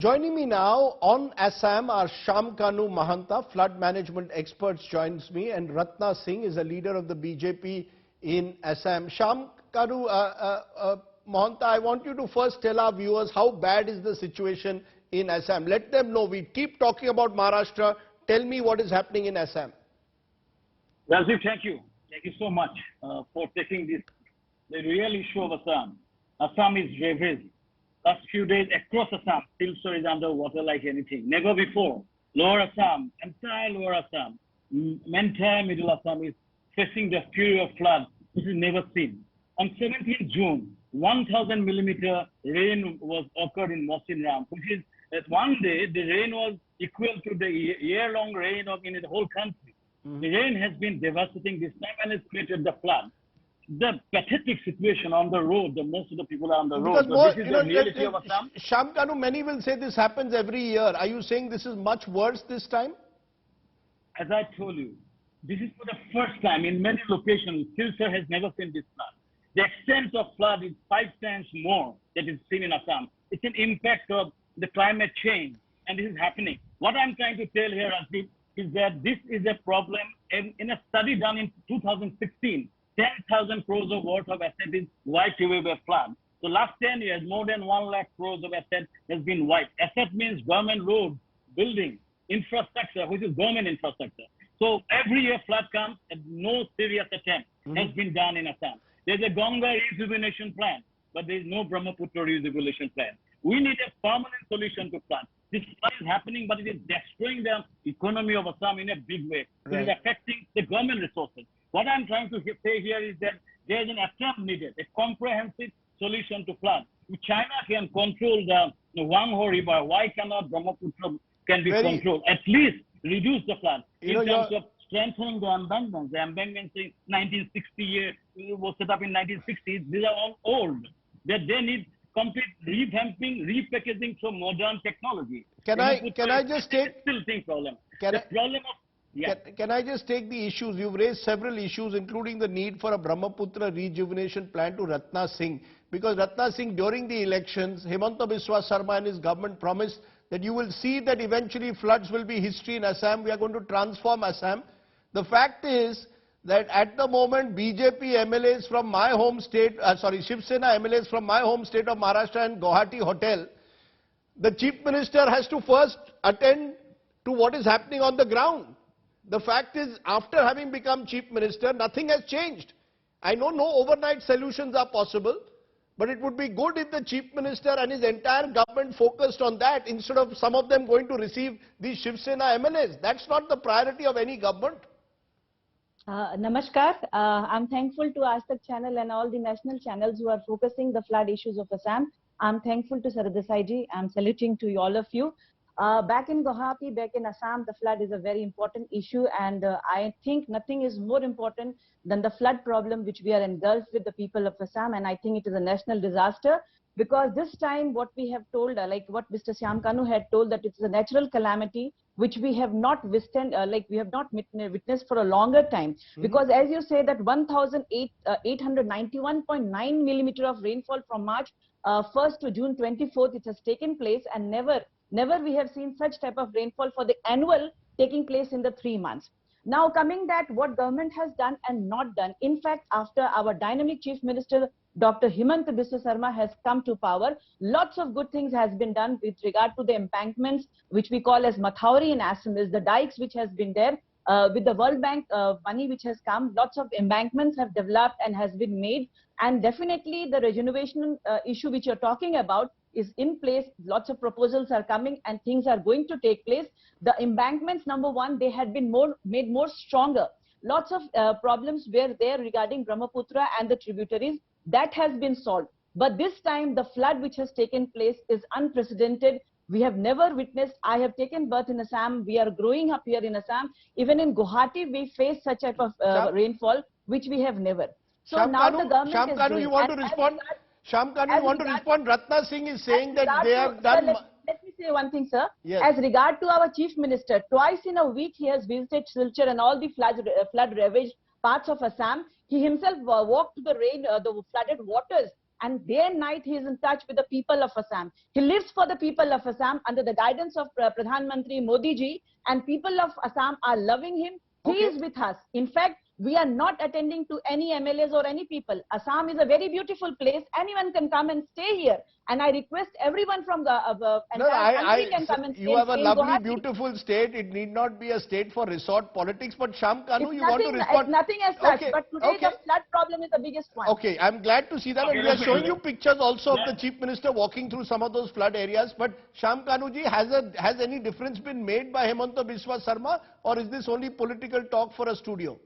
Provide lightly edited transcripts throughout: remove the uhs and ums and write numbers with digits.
Joining me now on Assam are Shamkanu Mahanta, flood management experts, joins me, and Ratna Singh is a leader of the BJP in Assam. Shamkanu Mahanta, I want you to first tell our viewers how bad is the situation in Assam. Let them know. We keep talking about Maharashtra. Tell me what is happening in Assam. Rajiv, thank you. Thank you so much for taking this, the real issue of Assam. Assam is ravaged. Last few days across Assam, Silchar is underwater like anything. Never before. Lower Assam, entire Lower Assam, entire Middle Assam is facing the fury of flood, which is never seen. On 17th June, 1,000 millimeter rain was occurred in Mosinram, which is that one day the rain was equal to the year-long rain in the whole country. The rain has been devastating this time and has created the flood. The pathetic situation on the road, most of the people are on the road. Because this is the reality of Assam. Shamkanu, many will say this happens every year. Are you saying this is much worse this time? As I told you, this is for the first time in many locations. Silchar has never seen this flood. The extent of flood is 5 times more that is seen in Assam. It's an impact of the climate change, and this is happening. What I'm trying to tell here, Rajiv, is that this is a problem. In a study done in 2016, 10,000 crores of worth of assets is wiped away by flood. So last 10 years, more than 1 lakh crores of assets has been wiped. Asset means government roads, building, infrastructure, which is government infrastructure. So every year flood comes and no serious attempt has been done in Assam. There's a Ganga rejuvenation plan, but there is no Brahmaputra rejuvenation plan. We need a permanent solution to flood. This flood is happening, but it is destroying the economy of Assam in a big way. It is affecting the government resources. What I'm trying to say here is that there is an attempt needed, a comprehensive solution to flood. If China can control the Wangho River, why cannot Brahmaputra can be controlled? At least reduce the flood in terms of strengthening the embankments. The embankments in 1960 was set up in 1960s. These are all old. That they need complete revamping, repackaging from modern technology. Can I just take still think problem? Can I just take the issues? You've raised several issues, including the need for a Brahmaputra rejuvenation plan, to Ratna Singh. Because Ratna Singh, during the elections, Himanta Biswa Sarma and his government promised that you will see that eventually floods will be history in Assam. We are going to transform Assam. The fact is that at the moment, BJP MLAs from my home state, Shiv Sena MLAs from my home state of Maharashtra and Guwahati Hotel, the Chief Minister has to first attend to what is happening on the ground. The fact is, after having become Chief Minister, nothing has changed. I know no overnight solutions are possible, but it would be good if the Chief Minister and his entire government focused on that instead of some of them going to receive these Shiv Sena MLAs. That's not the priority of any government. Namaskar. I'm thankful to Aastak channel and all the national channels who are focusing the flood issues of Assam. I'm thankful to Saradesai ji. I'm saluting to all of you. Back in Guwahati, back in Assam, the flood is a very important issue, and I think nothing is more important than the flood problem which we are engulfed with the people of Assam, and I think it is a national disaster, because this time what we have told, like what Mr. Shamkanu had told, that it's a natural calamity which we have not withstand, we have not witnessed for a longer time. Because as you say that 1,891.9 millimeter of rainfall from March 1st to June 24th, it has taken place, and never we have seen such type of rainfall for the annual taking place in the 3 months. Now coming that what government has done and not done, in fact after our dynamic Chief Minister Dr. Himanta Biswa Sarma has come to power, lots of good things has been done with regard to the embankments which we call as Mathauri in Assam, is the dikes which has been there. With the World Bank money which has come, lots of embankments have developed and has been made, and definitely the rejuvenation issue which you're talking about is in place. Lots of proposals are coming and things are going to take place. The embankments, number one, they had been made more stronger. Lots of problems were there regarding Brahmaputra and the tributaries. That has been solved. But this time the flood which has taken place is unprecedented. We have never witnessed. I have taken birth in Assam. We are growing up here in Assam. Even in Guwahati, we face such type of rainfall which we have never. So Shamkanu, now the government Shamkanu, is doing, you want to respond? Shamkanu, you want to respond? Ratna Singh is saying that they have done... Let me say one thing, sir. Yes. As regard to our Chief Minister, twice in a week he has visited Silchar and all the flood ravaged parts of Assam. He himself walked to the flooded waters and day and night he is in touch with the people of Assam. He lives for the people of Assam under the guidance of Pradhan Mantri Modi ji, and people of Assam are loving him. He is with us. In fact, we are not attending to any MLAs or any people. Assam is a very beautiful place. Anyone can come and stay here. And I request everyone from the entire country can come and stay. You have a lovely, Guwahati. beautiful state. It need not be a state for resort politics. But Sham Kanu, It's you want to respond? It's nothing as such. But today the flood problem is the biggest one. Okay, I'm glad to see that. And we are showing you pictures also of the Chief Minister walking through some of those flood areas. But Sham Kanuji, has any difference been made by Hemanta Biswa Sarma, or is this only political talk for a studio?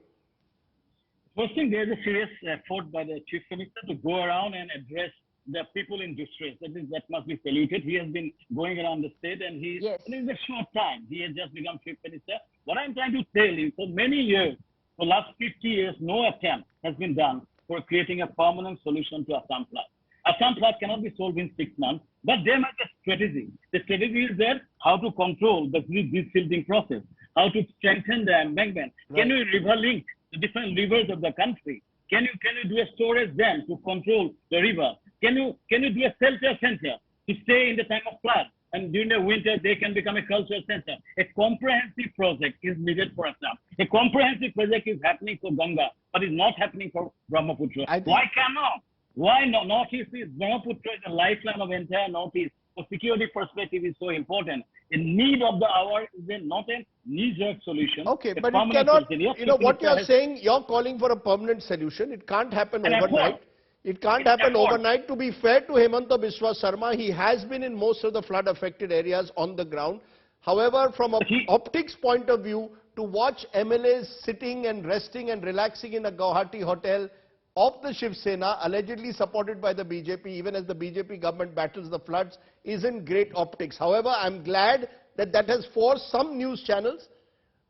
First thing, there is a serious effort by the Chief Minister to go around and address the people in distress. That must be saluted. He has been going around the state, and in a short time, he has just become Chief Minister. What I'm trying to tell you, for many years, for the last 50 years, no attempt has been done for creating a permanent solution to Assam flood. Assam flood cannot be solved in 6 months, but there must be a strategy. The strategy is there, how to control the resilting process, how to strengthen the embankment. Right. Can we river link the different rivers of the country? Can you do a storage dam to control the river? Can you do a shelter center to stay in the time of flood? And during the winter, they can become a cultural center. A comprehensive project is needed for Assam. A comprehensive project is happening for Ganga, but is not happening for Brahmaputra. Why cannot? Why not? Northeast is Brahmaputra is a lifeline of entire Northeast. For security perspective is so important. In need of the hour is not a knee-jerk solution. Okay, but it cannot, you know, what you are saying, you're calling for a permanent solution. It can't happen overnight. It can't happen overnight. To be fair to Hemanta Biswa Sarma, he has been in most of the flood-affected areas on the ground. However, from an optics point of view, to watch MLAs sitting and resting and relaxing in a Guwahati hotel of the Shiv Sena, allegedly supported by the BJP, even as the BJP government battles the floods, isn't great optics. However, I'm glad that that has forced some news channels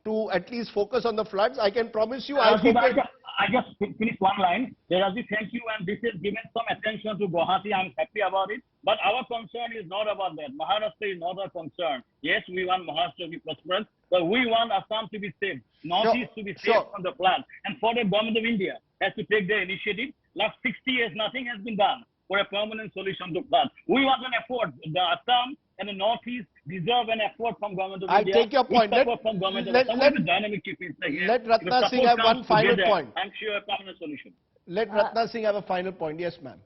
to at least focus on the floods. I can promise you, I just finished one line. Raji, thank you, and this has given some attention to Guwahati. I'm happy about it. But our concern is not about that. Maharashtra is not our concern. Yes, we want Maharashtra to be prosperous, but we want Assam to be saved, Northeast to be saved from the flood. And for the government of India has to take the initiative. Last 60 years, nothing has been done for a permanent solution to flood. We want an effort. The Assam and the Northeast deserve an effort from government of India. I take your point. Let Ratna Singh have one final point. I'm sure a permanent solution. Let Ratna Singh have a final point. Yes, ma'am.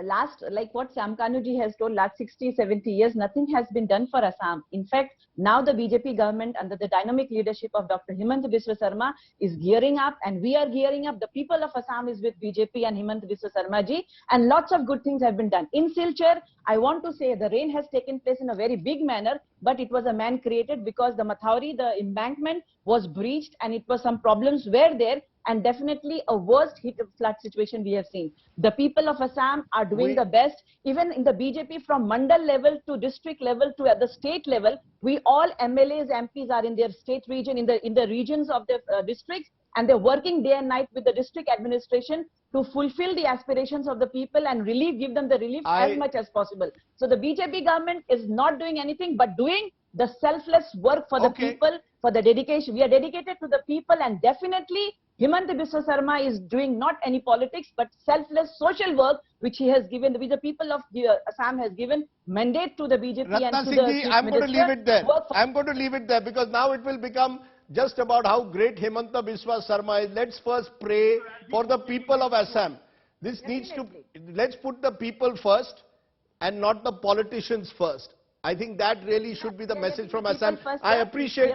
Last, like what Sham Kanuji has told, last 60, 70 years, nothing has been done for Assam. In fact, now the BJP government under the dynamic leadership of Dr. Hemanta Biswa Sarma is gearing up, and we are gearing up. The people of Assam is with BJP and Hemanta Biswa Sarma ji, and lots of good things have been done. In Silchar, I want to say the rain has taken place in a very big manner, but it was a man-created because the Mathauri, the embankment was breached, and it was some problems were there. And definitely a worst hit of flood situation we have seen. The people of Assam are doing the best. Even in the BJP from mandal level to district level to at the state level, we all MLAs, MPs are in their state region, in the regions of the districts, and they're working day and night with the district administration to fulfill the aspirations of the people and give them the relief as much as possible. So the BJP government is not doing anything but doing the selfless work for the people, for the dedication. We are dedicated to the people, and definitely Hemanta Biswa Sarma is doing not any politics but selfless social work which he has given, which the people of Assam has given mandate to the BJP Ratna and to Singh, the I'm going to leave it there. I'm going to leave it there because now it will become just about how great Hemanta Biswa Sarma is. Let's first pray for the people of Assam. This needs to, let's put the people first and not the politicians first. I think that really should be the message from Assam. I appreciate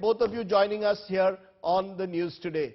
both of you joining us here on the news today.